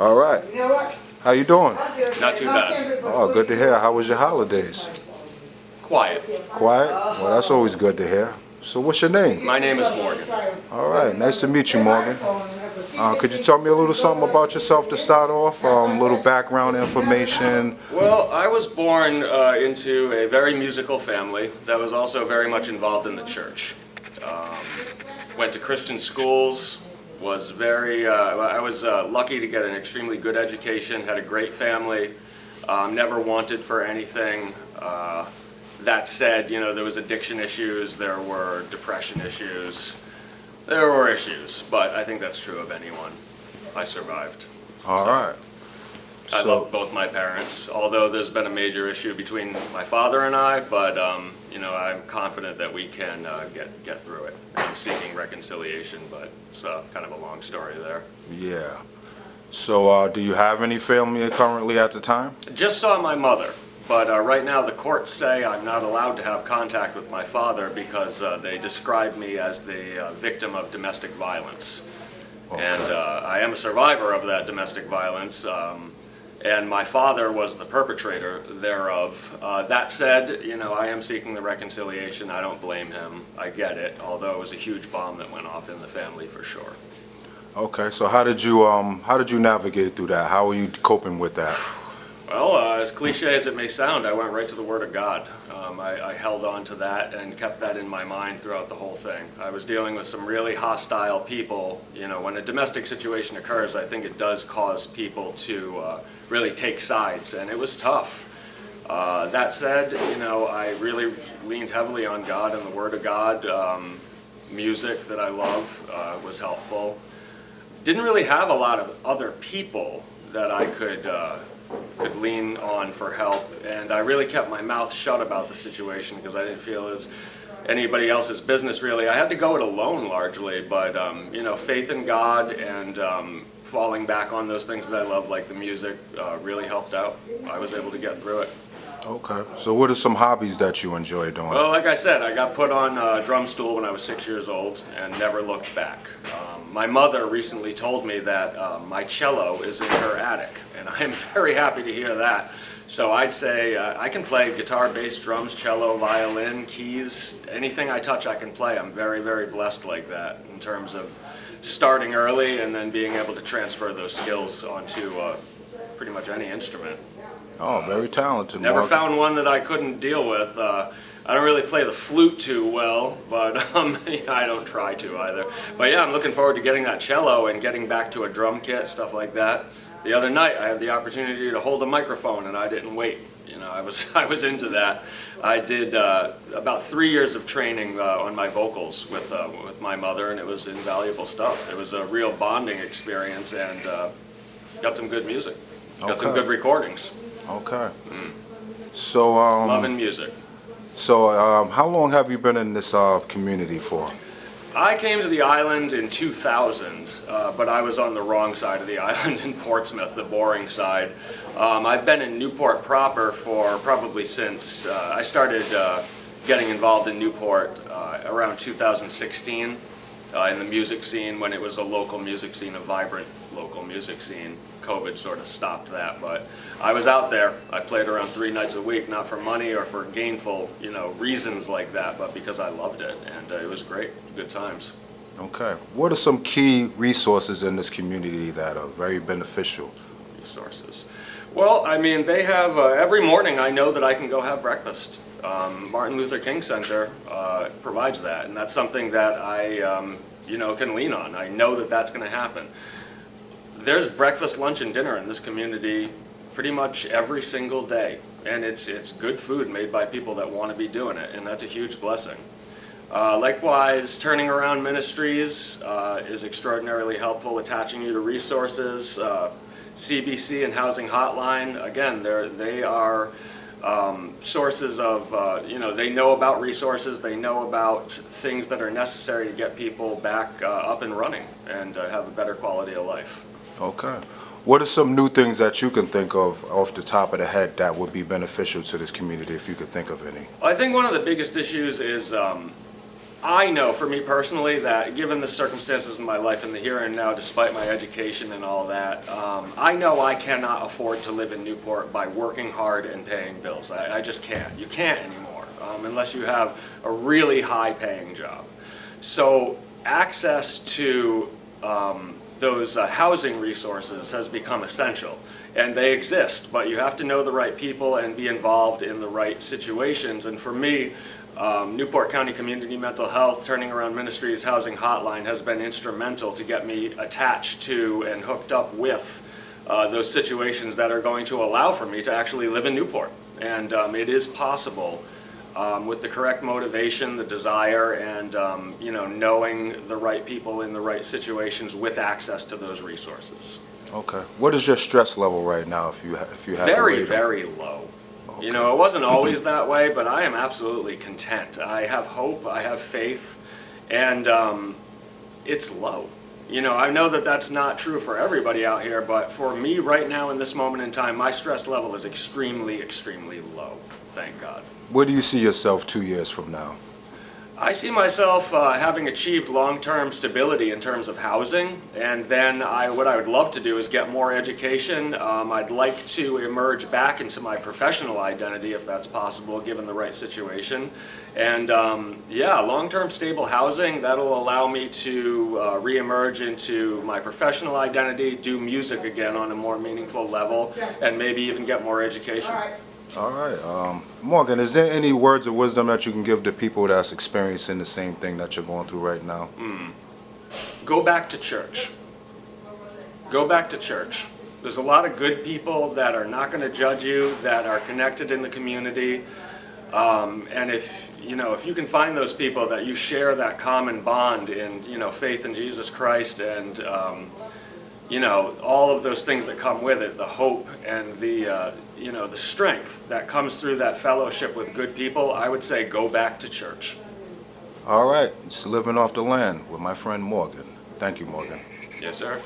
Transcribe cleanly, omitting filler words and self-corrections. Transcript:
All right. How you doing? Not too bad. Oh, good to hear. How was your holidays? Quiet. Quiet? Well, that's always good to hear. So what's your name? My name is Morgan. All right. Nice to meet you, Morgan. Could you tell me a little something about yourself to start off? A little background information. Well, I was born into a very musical family that was also very much involved in the church. Went to Christian schools, was I was lucky to get an extremely good education, had a great family, never wanted for anything. That said, there was addiction issues, there were depression issues, there were issues, but I think that's true of anyone. I survived. All right. I love both my parents, although there's been a major issue between my father and I, but I'm confident that we can get through it. I'm seeking reconciliation, but it's kind of a long story there. Yeah. So do you have any family currently at the time? Just saw my mother, but right now the courts say I'm not allowed to have contact with my father because they describe me as the victim of domestic violence. Okay. And I am a survivor of that domestic violence. And my father was the perpetrator thereof. That said, I am seeking the reconciliation. I don't blame him. I get it, although it was a huge bomb that went off in the family for sure. Okay, so how did you navigate through that? How are you coping with that? Well, as cliche as it may sound, I went right to the Word of God. I held on to that and kept that in my mind throughout the whole thing. I was dealing with some really hostile people. When a domestic situation occurs, I think it does cause people to really take sides, and it was tough. That said, I really leaned heavily on God and the Word of God. Music that I love was helpful. Didn't really have a lot of other people that I could lean on for help, and I really kept my mouth shut about the situation because I didn't feel it was anybody else's business really. I had to go it alone largely, but faith in God and falling back on those things that I love, like the music, really helped out. I was able to get through it. Okay. So what are some hobbies that you enjoy doing? Well, like I said, I got put on a drum stool when I was 6 years old and never looked back. My mother recently told me that my cello is in her attic, and I am very happy to hear that. So I'd say I can play guitar, bass, drums, cello, violin, keys, anything I touch I can play. I'm very, very blessed like that in terms of starting early and then being able to transfer those skills onto pretty much any instrument. Oh, very talented. Never Morgan. found one that I couldn't deal with. I don't really play the flute too well, but I don't try to either. But yeah, I'm looking forward to getting that cello and getting back to a drum kit, stuff like that. The other night I had the opportunity to hold a microphone and I didn't wait. I was into that. I did about 3 years of training on my vocals with my mother, and it was invaluable stuff. It was a real bonding experience, and got some good music. Got some good recordings. Okay. So loving music. So how long have you been in this community for? I came to the island in 2000, but I was on the wrong side of the island in Portsmouth, the boring side. I've been in Newport proper for probably since I started getting involved in Newport around 2016 in the music scene, when it was a local music scene, a vibrant local music scene. COVID sort of stopped that, but I was out there. I played around 3 nights a week, not for money or for gainful, reasons like that, but because I loved it, and it was great. Good times. Okay. What are some key resources in this community that are very beneficial? Resources. Well, I mean, they have, every morning I know that I can go have breakfast. Martin Luther King Center provides that, and that's something that I, can lean on. I know that that's going to happen. There's breakfast, lunch, and dinner in this community pretty much every single day, and it's good food made by people that want to be doing it, and that's a huge blessing. Likewise, Turning Around Ministries is extraordinarily helpful, attaching you to resources. CBC and Housing Hotline, again, they are sources of, they know about resources, they know about things that are necessary to get people back up and running and have a better quality of life. Okay. What are some new things that you can think of off the top of the head that would be beneficial to this community, if you could think of any? I think one of the biggest issues is I know for me personally that given the circumstances in my life in the here and now, despite my education and all that, I know I cannot afford to live in Newport by working hard and paying bills. I just can't. You can't anymore unless you have a really high paying job. So access to those housing resources has become essential. And they exist, but you have to know the right people and be involved in the right situations. And for me, Newport County Community Mental Health Turning Around Ministries Housing Hotline has been instrumental to get me attached to and hooked up with those situations that are going to allow for me to actually live in Newport. And it is possible with the correct motivation, the desire, and knowing the right people in the right situations with access to those resources. Okay. What is your stress level right now, if you have Very, very low. Okay. You know, it wasn't always that way, but I am absolutely content. I have hope, I have faith, and it's low. You know, I know that that's not true for everybody out here, but for me right now in this moment in time, my stress level is extremely, extremely low. Thank God. Where do you see yourself 2 years from now? I see myself having achieved long-term stability in terms of housing, and then what I would love to do is get more education. I'd like to emerge back into my professional identity if that's possible, given the right situation. And yeah, long-term stable housing, that'll allow me to re-emerge into my professional identity, do music again on a more meaningful level, and maybe even get more education. All right. Morgan, is there any words of wisdom that you can give to people that's experiencing the same thing that you're going through right now? Go back to church. Go back to church. There's a lot of good people that are not going to judge you, that are connected in the community. And if you can find those people that you share that common bond in, faith in Jesus Christ and, all of those things that come with it, the hope and the strength that comes through that fellowship with good people, I would say go back to church. All right. It's Living Off the Land with my friend Morgan. Thank you, Morgan. Yes, sir.